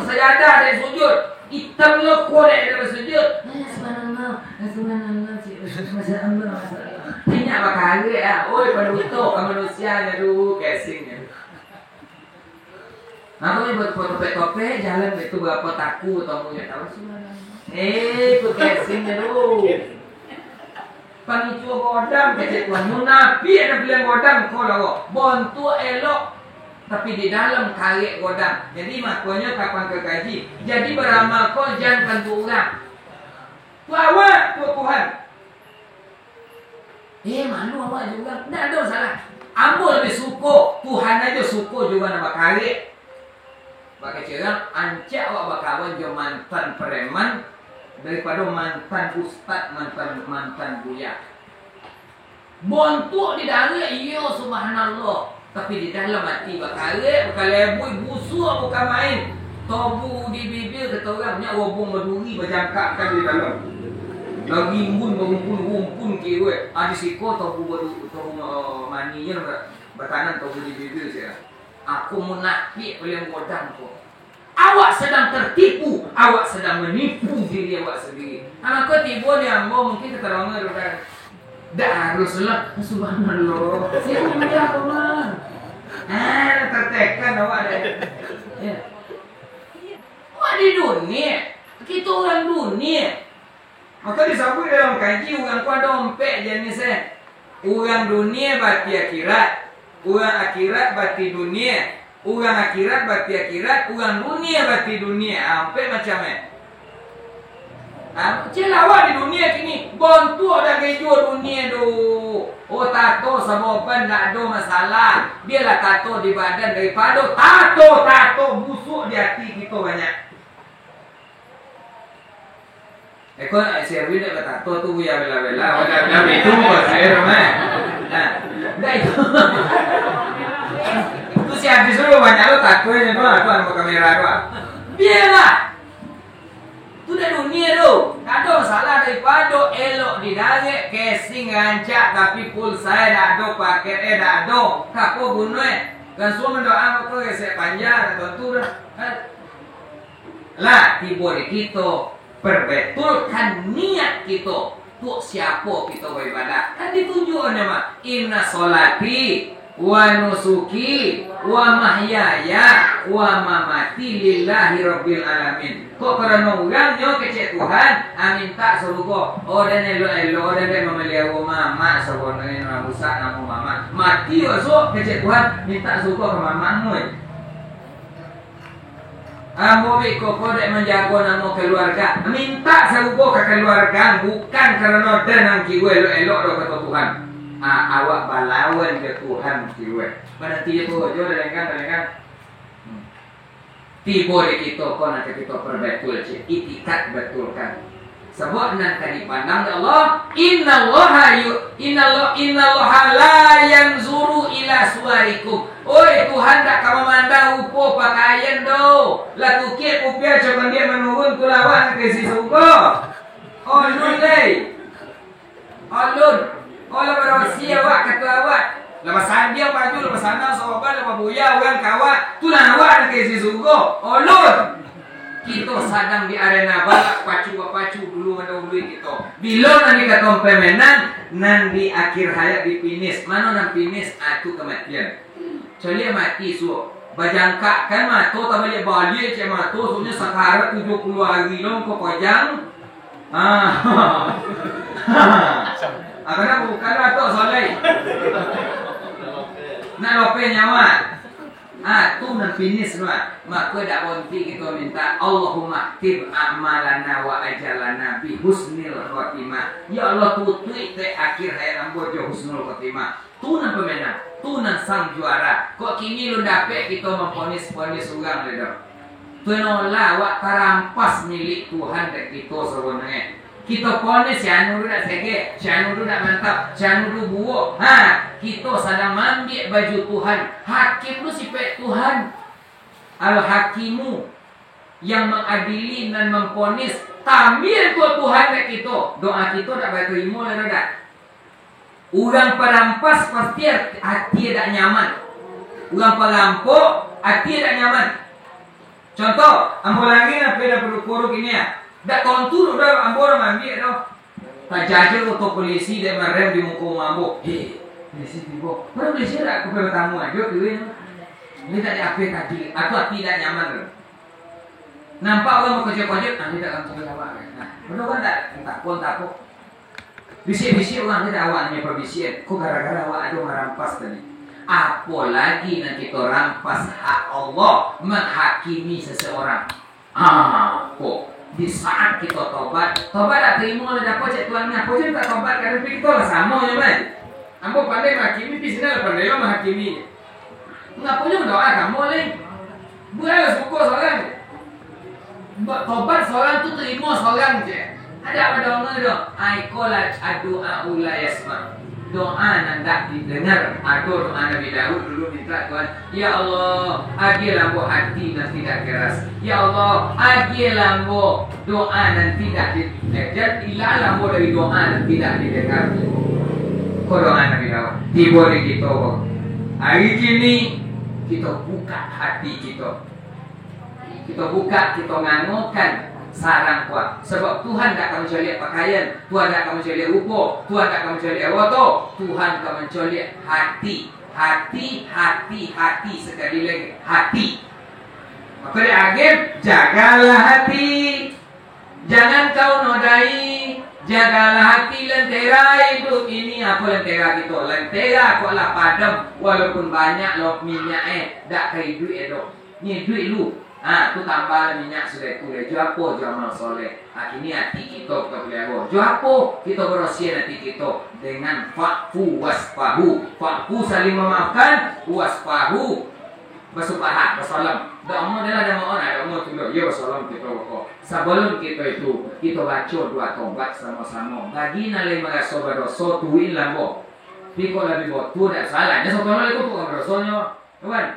sajadah dari sujud. Hitam lo korek dari sujud. Subhanallah. Masyaallah. Ini apa kali ya? Oi, pada utuh ke manusia dulu casingnya. Aku buat foto tope jalan itu berapa takut tahu ya tahu subhanallah. Ku casingnya dulu. Panicu godam kecek tuan munafi ada bilang godam kalau bontu elok tapi di dalam kali godam. Jadi makanya kapan ke gaji. Jadi beramal kau jangan bantu orang. Awak Tuhan. Malu awak juga. Tidak ada salah. Ambo lebih suko. Tuhan aja suko juga nama kali. Pakai cerang ancak awak bakawan jo mantan preman daripada mantan ustad, mantan buya. Bontuk di dalam iya subhanallah. Tapi di dalam hati bakale bui busuk bukan main. Tobu di bibir kata orang nya wabung berduri berjangkakkan di dalam. Lagi ngumpun kiwe. Ada siko tobu maninya bertanan tobu di bibir saya. Aku munafik oleh godam kau. Awak sedang tertipu, awak sedang menipu diri awak sendiri. Anak kau tiba dia mau mungkin keterangan orang. Dah Rasulullah subhanallah. Siapa dia Allah? Tertekan awak ada. Ya. Awak di dunia, kita orang dunia. Maka disebut dalam kaji orang kuat dompet jenis orang dunia bati akhirat. Orang akhirat bati dunia. Orang akhirat bati akhirat. Orang dunia bati dunia. Sampai macamnya. Celawak di dunia kini. Bontu ada keju dunia tu. Oh tato saboban tak ada masalah. Biarlah tato di badan daripada tato busuk di hati kita banyak. Kau servis nak tato tu ya bela. Wadah itu saya ramai. Dah itu. Tu si habis dulu banyak lo takonya tu aku kamera tu. Biarlah. Tu dah dunia tu. Tak ada masalah daripada elok di dalam casing rancak tapi pulsa dah ada paket dah ada. Kapo gunanya. Kan semua mendoa aku saya panjang tentu dah. Lah tiba di kita perbetulkan niat kita untuk siapa kita beribadah. Kan ditunjuk nama inna solati wa nusuki wa mahyaya wa mamati lillahi rabbil alamin. Kok kerana orang nyo kecek Tuhan minta surga. Oh dan elo dan memelihara mama sebenarnya nama rusak nama mama. Mati esok kecek Tuhan minta surga ke mamamu. Ambo biko kodek menjaga nama keluarga. Minta surga ke keluarga bukan kerana dan kiwe elok do kata Tuhan. Awak balawan ke Tuhan kiwe. Pada tiap tu aja dengan tiba di kita kau nak kita perbetul cik itikat betulkan. Sebab nanti dipandang Allah Inna Allah la yanzuru ila suarikum. Oi Tuhan tak kamu mandang rupa pakaian do. Lah tukik upia coba dia menurun kulawan ke si surga. Olun lei. Olun. Olah berosia awak kata awak. Lepas sandia baju lepas sana sahabat lepas buya orang kawat. Tu lah awak ke si surga. Olun. Kita sedang di arena balak pacu dulu mendahului kita. Bila nanti kata pemenang, nanti akhir hayat di finish. Mana nan finish? Itu kematian. Soalnya mati so. Bajangkak kan mato tak balik balik cek mato soalnya sekarat 70 hari long kau pajang. Karena bukan atau soleh. Nak lope nyawa. Tu nan finish semua. Maka dak bonti kita minta Allahumma tib amalana wa ajalana bi husnil khotimah. Ya Allah tutui te akhir hayat ambo jo husnul khotimah. Tu nan pemenang, tu nan sang juara. Kok kini lu dapat kita memponis-ponis orang ledo. Tu nolah wak tarampas milik Tuhan dek kita sebenarnya. Kita ponis si anu nak sege, si anu nak mantap, si anu buo. Kita sedang ambil baju Tuhan. Hakim lu sifat Tuhan. Al-Hakimu yang mengadili dan memponis. Tamil tu Tuhan dek kita. Doa kita tak boleh terima lah tak. Orang perampas pasti hati tak nyaman. Orang perampok hati tak nyaman. Contoh, ambo lagi nak peda perlu ini ya. Dak kontur udah ambo orang ambil dah. Tak jaga untuk polisi dia merem di muka ambo. Polisi tiba. Mana polisi dak aku bertamu aja tu. Ini tak ada apa tadi. Aku tidak nyaman. Nampak orang mau kerja-kerja, nanti tak akan awak. Nah, benar kan tak pun. Bisik-bisik orang tidak awaknya perbisikan. Kok gara-gara awak ada merampas tadi. Apalagi nanti kita rampas hak Allah menghakimi seseorang. Kok di saat kita tobat tak terima oleh dapat cek Tuhan ni. Aku je tak tobat kerana kita lah sama je kan. Ambo pandai menghakimi, di sini lah pandai lah menghakimi. Ngapunya berdoa kamu ni. Buat syukur seorang. Tobat seorang tu terima seorang je. Ada apa doa tu? Aikolat adu'a ula yasma. Doa nandak didengar. Doa Nabi Daud dulu minta Tuhan, ya Allah, agilah bu hati dan tidak keras. Ya Allah, agilah bu doa dan tidak didengar. Ilalah bu dari doa dan tidak didengar. Kau doa Nabi Daud. Tiba di kita. Hari ini kita buka hati kita. Kita buka, kita nganukan sarang kuat. Sebab Tuhan tak akan mencari pakaian, Tuhan tak akan mencari rupa, Tuhan tak akan mencari awak. Tuhan akan mencari hati. Hati sekali lagi hati. Maka dia agim, jagalah hati. Jangan kau nodai. Jagalah hati, lentera hidup ini. Apa lentera kita? Lentera kau lah padam. Walaupun banyak lo minyak tak kaya duit dok. Ni duit lu. Tu tambah minyak sudah tu. Jual apa? Jual amal soleh. Ini hati kita boleh apa? Jual apa? Kita berusia hati kita dengan fa'fu wasfahu. Fa'fu saling memaafkan, wasfahu bersupahat, bersalam. Doa adalah ada orang, ada orang tu ya bersalam kita waktu. Sebelum kita itu, kita baca dua taubat sama-sama. Bagi nalai merasa berdosa tuin lambo. Piko lebih buat tu tak salah. Dia satu orang itu bukan berdosanya, kawan.